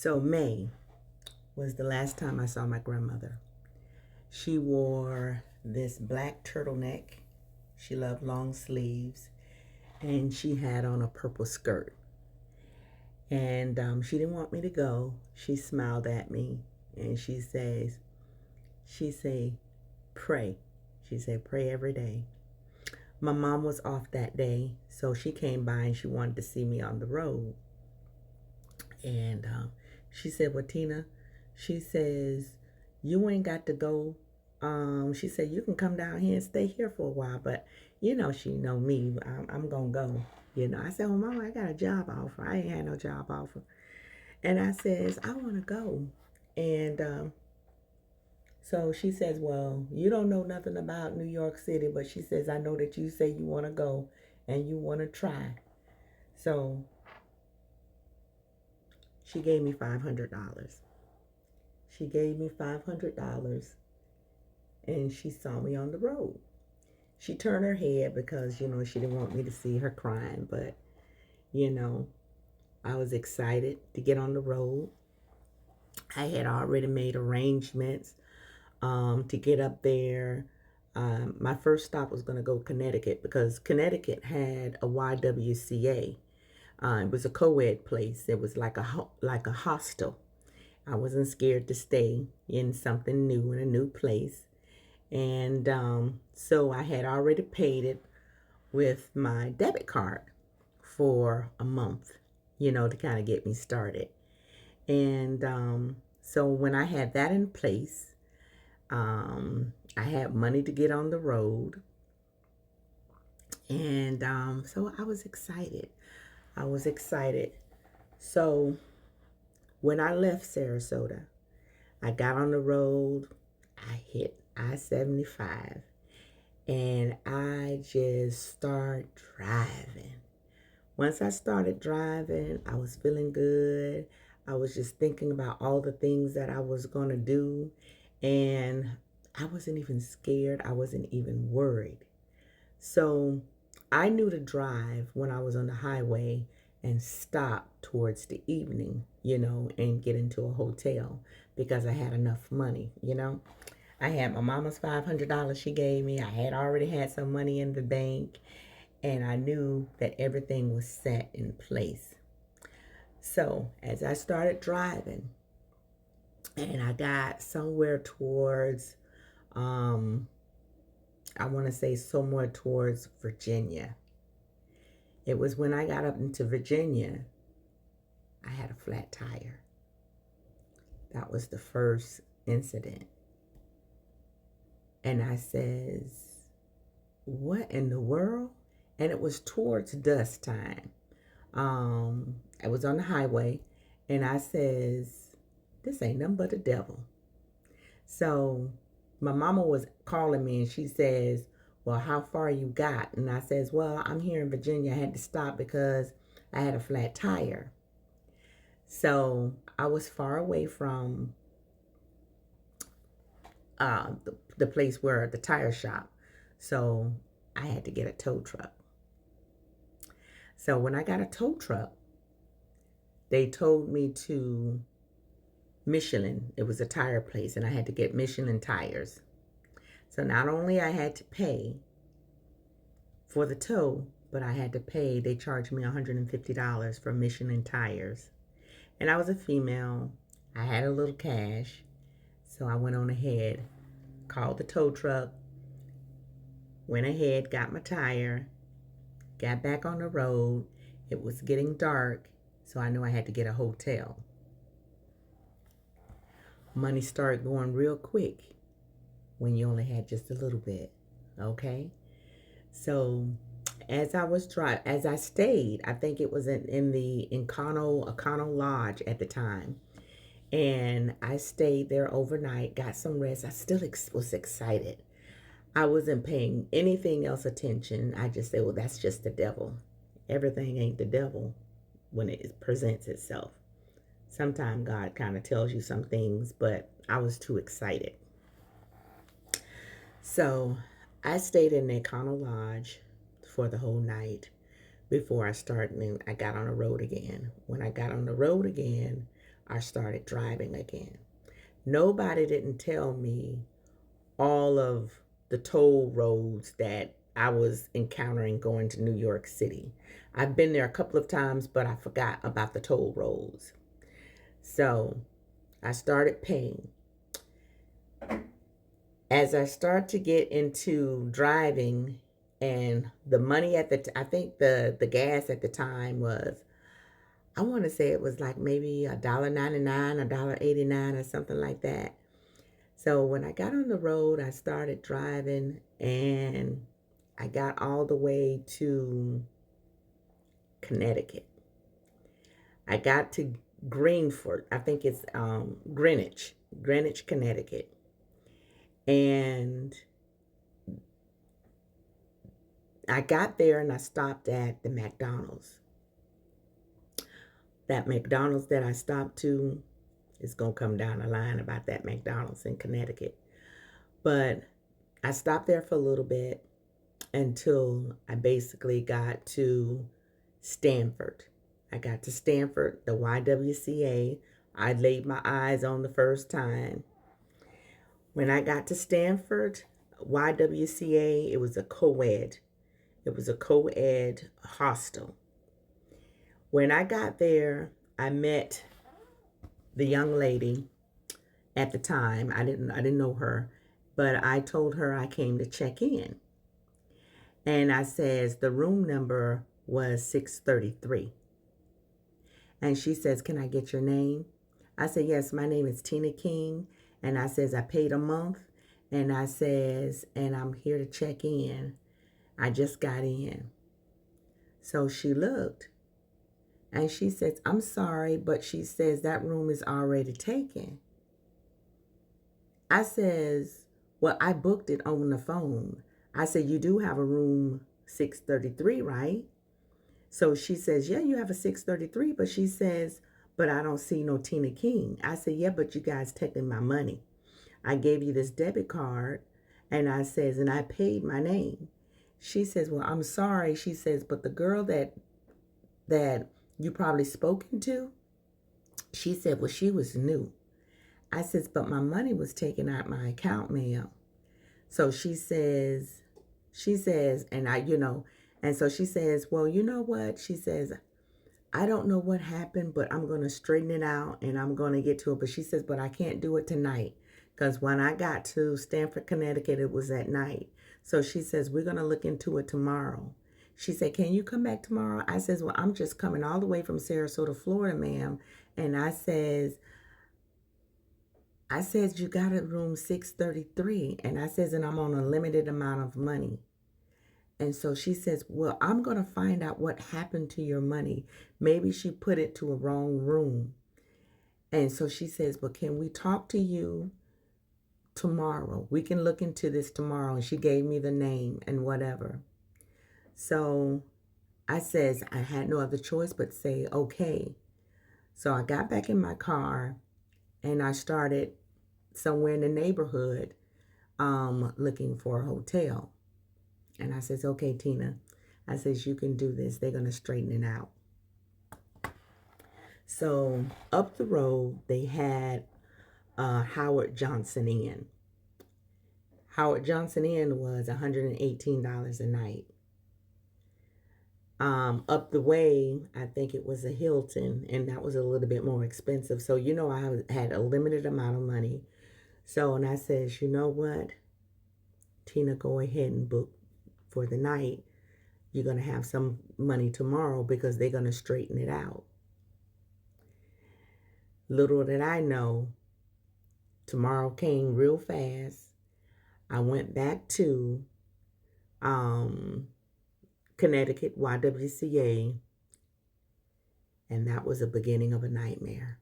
So May was the last time I saw my grandmother. She wore this black turtleneck. She loved long sleeves, and she had on a purple skirt. And she didn't want me to go. She smiled at me, and she say, pray. She said, pray every day. My mom was off that day, so she came by and she wanted to see me on the road. And she said, well, Tina, she says, you ain't got to go. She said, you can come down here and stay here for a while. But, she know me. I'm going to go. I said, well, Mama, I got a job offer. I ain't had no job offer. And I says, I want to go. And so she says, well, you don't know nothing about New York City. But she says, I know that you say you want to go and you want to try. So she gave me $500. She gave me $500 and she saw me on the road. She turned her head because, she didn't want me to see her crying. But, I was excited to get on the road. I had already made arrangements to get up there. My first stop was going to go to Connecticut because Connecticut had a YWCA. It was a co-ed place. It was like a hostel. I wasn't scared to stay in something new, in a new place. And so I had already paid it with my debit card for a month, to kind of get me started. And so when I had that in place, I had money to get on the road. And so I was excited. So when I left Sarasota, I got on the road. I hit I-75 and I just started driving. Once I started driving, I was feeling good. I was just thinking about all the things that I was going to do, and I wasn't even scared. I wasn't even worried. So I knew to drive when I was on the highway and stop towards the evening, and get into a hotel because I had enough money, I had my mama's $500 she gave me. I had already had some money in the bank, and I knew that everything was set in place. So as I started driving, and I got somewhere towards, I want to say somewhere towards Virginia. It was when I got up into Virginia, I had a flat tire. That was the first incident. And I says, what in the world? And it was towards dusk time. I was on the highway, and I says, this ain't nothing but the devil. So my mama was calling me, and she says, well, how far you got? And I says, well, I'm here in Virginia. I had to stop because I had a flat tire. So I was far away from the place where the tire shop. So I had to get a tow truck. So when I got a tow truck, they told me to Michelin. It was a tire place, and I had to get Michelin tires. So not only I had to pay for the tow, but I had to pay, they charged me $150 for Michelin tires. And I was a female. I had a little cash. So I went on ahead, called the tow truck, went ahead, got my tire, got back on the road. It was getting dark, so I knew I had to get a hotel. Money started going real quick when you only had just a little bit, okay? So as I stayed, I think it was in the Econo Lodge at the time. And I stayed there overnight, got some rest. I still was excited. I wasn't paying anything else attention. I just said, well, that's just the devil. Everything ain't the devil when it presents itself. Sometimes God kind of tells you some things, but I was too excited. So I stayed in the Econo Lodge for the whole night before I got on the road again. When I got on the road again, I started driving again. Nobody didn't tell me all of the toll roads that I was encountering going to New York City. I've been there a couple of times, but I forgot about the toll roads. So I started paying. As I start to get into driving, and the money at I think the gas at the time was, I want to say it was like maybe $1.99, $1.89, or something like that. So when I got on the road, I started driving, and I got all the way to Connecticut. I got to Greenford. I think it's Greenwich, Connecticut. And I got there and I stopped at the McDonald's. That McDonald's that I stopped to is going to come down the line about that McDonald's in Connecticut. But I stopped there for a little bit until I basically got to Stanford. I got to Stanford, the YWCA. I laid my eyes on the first time. When I got to Stanford, YWCA, it was a co-ed. It was a co-ed hostel. When I got there, I met the young lady at the time. I didn't know her, but I told her I came to check in. And I says the room number was 633. And she says, "Can I get your name?" I said, "Yes, my name is Tina King." And I says, "I paid a month." And I says, "And I'm here to check in. I just got in." So she looked and she says, "I'm sorry, but," she says, "that room is already taken." I says, "Well, I booked it on the phone." I said, "You do have a room 633, right?" So she says, "Yeah, you have a 633, but," she says, "but I don't see no Tina King." I said, "Yeah, but you guys taking my money. I gave you this debit card," and I says, "and I paid my name." She says, "Well, I'm sorry." She says, "But the girl that you probably spoken to," she said, "well, she was new." I says, "But my money was taken out my account, ma'am." So she says, and and so she says, "Well, you know what?" She says, "I don't know what happened, but I'm going to straighten it out and I'm going to get to it." But she says, "But I can't do it tonight because when I got to Stamford, Connecticut, it was at night." So she says, "We're going to look into it tomorrow." She said, "Can you come back tomorrow?" I says, "Well, I'm just coming all the way from Sarasota, Florida, ma'am." And I says, "You got a room 633." And I says, "And I'm on a limited amount of money." And so she says, "Well, I'm going to find out what happened to your money. Maybe she put it to a wrong room." And so she says, "But can we talk to you tomorrow? We can look into this tomorrow." And she gave me the name and whatever. So I says I had no other choice but say, okay. So I got back in my car and I started somewhere in the neighborhood looking for a hotel. And I says, "Okay, Tina," I says, "you can do this. They're going to straighten it out." So up the road, they had Howard Johnson Inn. Howard Johnson Inn was $118 a night. Up the way, I think it was a Hilton, and that was a little bit more expensive. So, I had a limited amount of money. So, and I says, "You know what, Tina, go ahead and book for the night. You're going to have some money tomorrow because they're going to straighten it out." Little did I know, tomorrow came real fast. I went back to Connecticut, YWCA, and that was the beginning of a nightmare.